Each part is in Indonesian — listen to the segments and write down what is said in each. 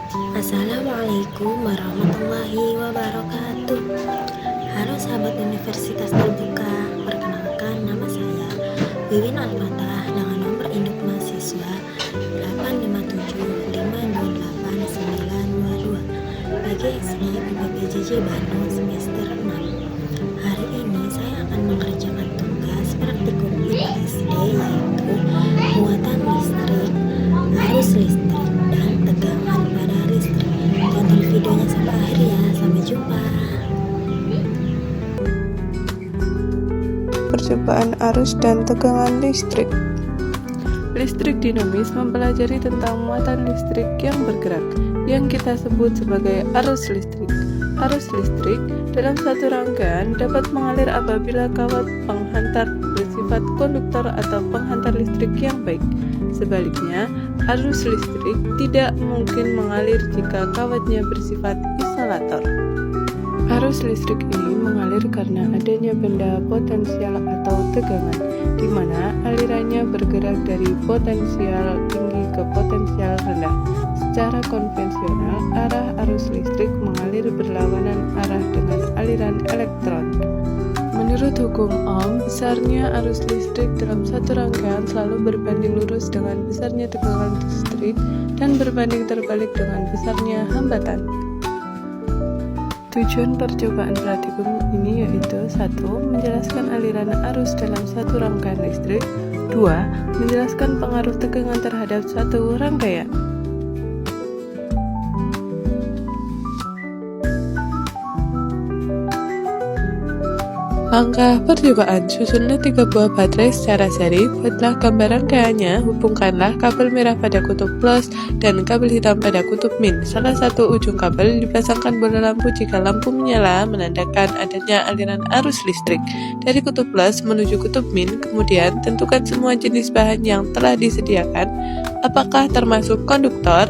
Assalamualaikum warahmatullahi wabarakatuh. Halo sahabat Universitas Terbuka, perkenalkan nama saya Wiwin Alfatah dengan nomor induk mahasiswa 857528922 PGSD IPB-JJ Bandung semester 6. Hari ini saya akan mengerjakan tugas praktikum IPSD yaitu muatan listrik, arus listrik, dan tegangan pada listrik. Tonton videonya sampai akhir ya. Sampai jumpa. Percobaan arus dan tegangan listrik. Listrik dinamis mempelajari tentang muatan listrik yang bergerak, yang kita sebut sebagai arus listrik. Arus listrik dalam satu rangkaian dapat mengalir apabila kawat penghantar bersifat konduktor atau penghantar listrik yang baik. Sebaliknya, arus listrik tidak mungkin mengalir jika kawatnya bersifat isolator. Arus listrik ini mengalir karena adanya benda potensial atau tegangan, di mana alirannya bergerak dari potensial tinggi ke potensial rendah. Secara konvensional, arah arus listrik mengalir berlawanan arah dengan aliran elektron. Menurut hukum Ohm, besarnya arus listrik dalam satu rangkaian selalu berbanding lurus dengan besarnya tegangan listrik dan berbanding terbalik dengan besarnya hambatan. Tujuan percobaan praktikum ini yaitu 1. Menjelaskan aliran arus dalam satu rangkaian listrik. 2. Menjelaskan pengaruh tegangan terhadap suatu rangkaian. Langkah percobaan: susunlah 3 buah baterai secara seri, buatlah gambar rangkaiannya, hubungkanlah kabel merah pada kutub plus dan kabel hitam pada kutub min. Salah satu ujung kabel dipasangkan bola lampu jika lampu menyala, menandakan adanya aliran arus listrik dari kutub plus menuju kutub min. Kemudian tentukan semua jenis bahan yang telah disediakan, apakah termasuk konduktor.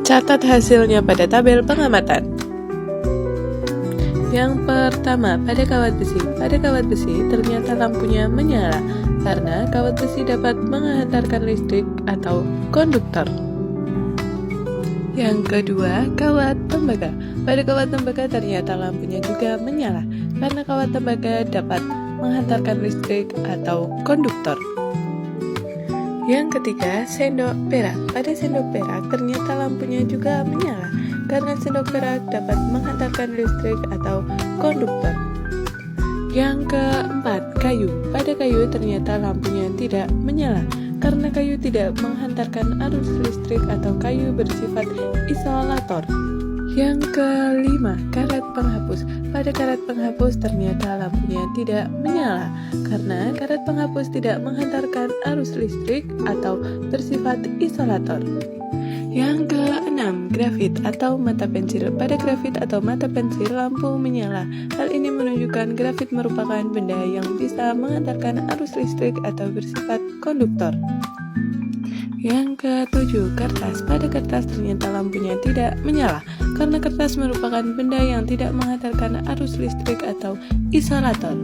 Catat hasilnya pada tabel pengamatan. Yang pertama, pada kawat besi. Pada kawat besi, ternyata lampunya menyala karena kawat besi dapat menghantarkan listrik atau konduktor. Yang kedua, kawat tembaga. Pada kawat tembaga ternyata lampunya juga menyala karena kawat tembaga dapat menghantarkan listrik atau konduktor. Yang ketiga, sendok perak. Pada sendok perak ternyata lampunya juga menyala karena sendok perak dapat menghantarkan listrik atau konduktor. Yang keempat, kayu. Pada kayu ternyata lampunya tidak menyala karena kayu tidak menghantarkan arus listrik atau kayu bersifat isolator. Yang kelima, karet penghapus. Pada karet penghapus ternyata lampunya tidak menyala karena karet penghapus tidak menghantarkan arus listrik atau bersifat isolator. Yang keenam, grafit atau mata pensil. Pada grafit atau mata pensil lampu menyala. Hal ini menunjukkan grafit merupakan benda yang bisa menghantarkan arus listrik atau bersifat konduktor. Yang ketujuh, kertas. Pada kertas ternyata lampunya tidak menyala karena kertas merupakan benda yang tidak menghantarkan arus listrik atau isolator.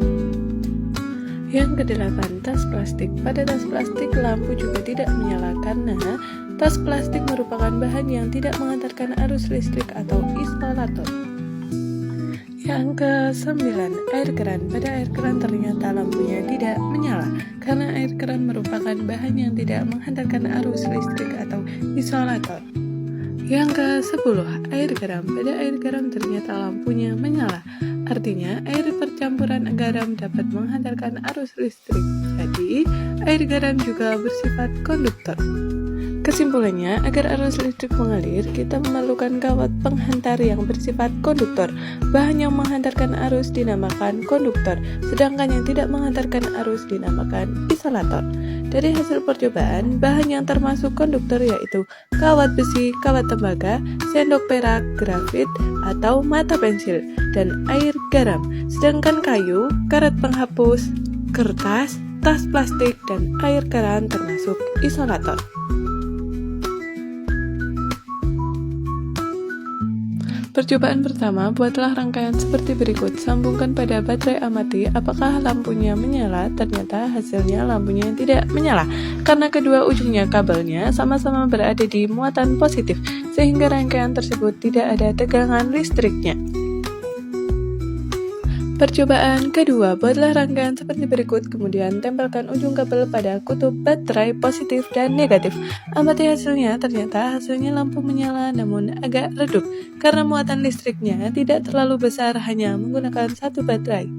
Yang kedelapan, tas plastik. Pada tas plastik lampu juga tidak menyala karena tas plastik merupakan bahan yang tidak menghantarkan arus listrik atau isolator. Yang kesembilan, air keran. Pada air keran ternyata lampunya tidak menyala karena air keran merupakan bahan yang tidak menghantarkan arus listrik atau isolator. Yang ke-10, air garam. Pada air garam ternyata lampunya menyala. Artinya, air percampuran garam dapat menghantarkan arus listrik. Jadi, air garam juga bersifat konduktor. Kesimpulannya, agar arus listrik mengalir, kita memerlukan kawat penghantar yang bersifat konduktor. Bahan yang menghantarkan arus dinamakan konduktor, sedangkan yang tidak menghantarkan arus dinamakan isolator. Dari hasil percobaan, bahan yang termasuk konduktor yaitu kawat besi, kawat tembaga, sendok perak, grafit atau mata pensil, dan air garam. Sedangkan kayu, karet penghapus, kertas, tas plastik, dan air keran termasuk isolator. Percobaan pertama, buatlah rangkaian seperti berikut. Sambungkan pada baterai amati apakah lampunya menyala. Ternyata hasilnya lampunya tidak menyala karena kedua ujungnya kabelnya sama-sama berada di muatan positif. sehingga rangkaian tersebut tidak ada tegangan listriknya. Percobaan kedua, buatlah rangkaian seperti berikut, kemudian tempelkan ujung kabel pada kutub baterai positif dan negatif. Amati hasilnya, ternyata hasilnya lampu menyala namun agak redup, karena muatan listriknya tidak terlalu besar, hanya menggunakan satu baterai.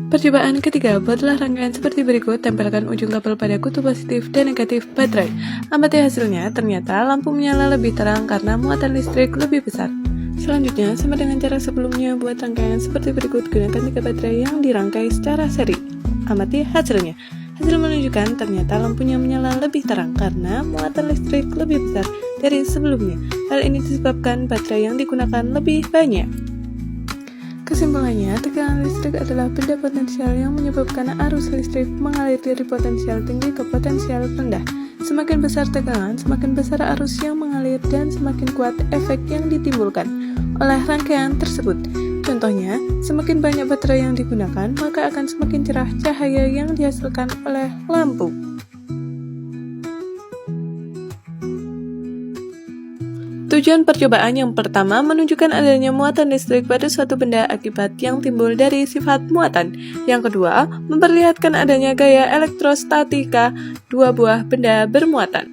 Percobaan ketiga, buatlah rangkaian seperti berikut, tempelkan ujung kabel pada kutub positif dan negatif baterai. Amati hasilnya, ternyata lampu menyala lebih terang karena muatan listrik lebih besar. Selanjutnya, sama dengan cara sebelumnya, buat rangkaian seperti berikut, gunakan 3 baterai yang dirangkai secara seri. Amati hasilnya. Hasil menunjukkan ternyata lampunya menyala lebih terang karena muatan listrik lebih besar dari sebelumnya. Hal ini disebabkan baterai yang digunakan lebih banyak. Kesimpulannya, tegangan listrik adalah benda potensial yang menyebabkan arus listrik mengalir dari potensial tinggi ke potensial rendah. Semakin besar tegangan, semakin besar arus yang mengalir dan semakin kuat efek yang ditimbulkan oleh rangkaian tersebut. Contohnya, semakin banyak baterai yang digunakan, maka akan semakin cerah cahaya yang dihasilkan oleh lampu. Tujuan percobaan yang pertama menunjukkan adanya muatan listrik pada suatu benda akibat yang timbul dari sifat muatan. Yang kedua, memperlihatkan adanya gaya elektrostatika dua buah benda bermuatan.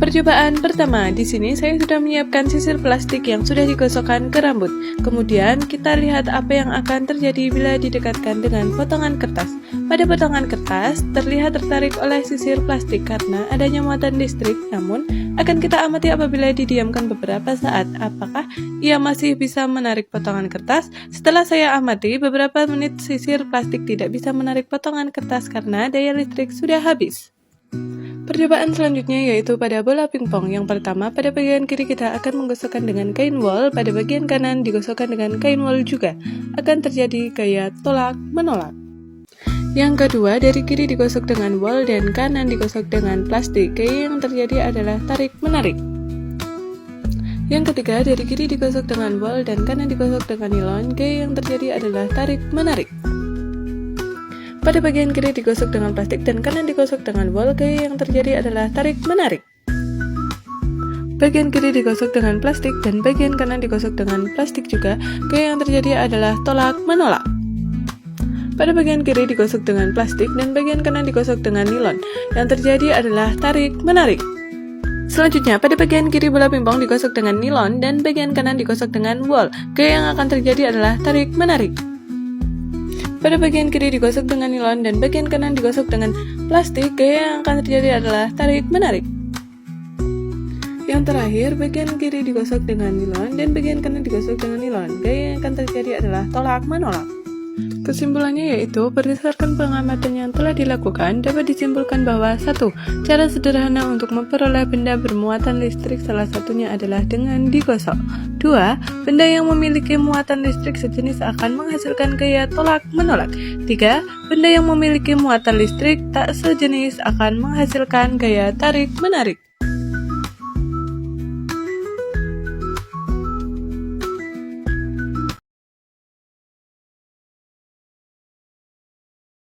Percobaan pertama, di sini saya sudah menyiapkan sisir plastik yang sudah digosokkan ke rambut. Kemudian kita lihat apa yang akan terjadi bila didekatkan dengan potongan kertas. Pada potongan kertas terlihat tertarik oleh sisir plastik karena adanya muatan listrik, namun akan kita amati apabila didiamkan beberapa saat. Apakah ia masih bisa menarik potongan kertas? Setelah saya amati beberapa menit, sisir plastik tidak bisa menarik potongan kertas karena daya listrik sudah habis. Percobaan selanjutnya yaitu pada bola pingpong. Yang pertama, pada bagian kiri kita akan menggosokkan dengan kain wol, pada bagian kanan digosokkan dengan kain wol juga. Akan terjadi gaya tolak-menolak. Yang kedua, dari kiri digosok dengan wol dan kanan digosok dengan plastik. Gaya yang terjadi adalah tarik-menarik. Yang ketiga, dari kiri digosok dengan wol dan kanan digosok dengan nilon. Gaya yang terjadi adalah tarik-menarik. Pada bagian kiri digosok dengan plastik dan kanan digosok dengan wol, gaya yang terjadi adalah tarik-menarik. Bagian kiri digosok dengan plastik dan bagian kanan digosok dengan plastik juga, gaya yang terjadi adalah tolak-menolak. Pada bagian kiri digosok dengan plastik dan bagian kanan digosok dengan nilon, yang terjadi adalah tarik-menarik. Selanjutnya, pada bagian kiri bola pingpong digosok dengan nilon dan bagian kanan digosok dengan wol, gaya yang akan terjadi adalah tarik-menarik. Pada bagian kiri digosok dengan nilon dan bagian kanan digosok dengan plastik, gaya yang akan terjadi adalah tarik-menarik. Yang terakhir, bagian kiri digosok dengan nilon dan bagian kanan digosok dengan nilon, gaya yang akan terjadi adalah tolak-menolak. Kesimpulannya yaitu, berdasarkan pengamatan yang telah dilakukan, dapat disimpulkan bahwa 1. Cara sederhana untuk memperoleh benda bermuatan listrik salah satunya adalah dengan digosok. 2. Benda yang memiliki muatan listrik sejenis akan menghasilkan gaya tolak-menolak. 3. Benda yang memiliki muatan listrik tak sejenis akan menghasilkan gaya tarik-menarik.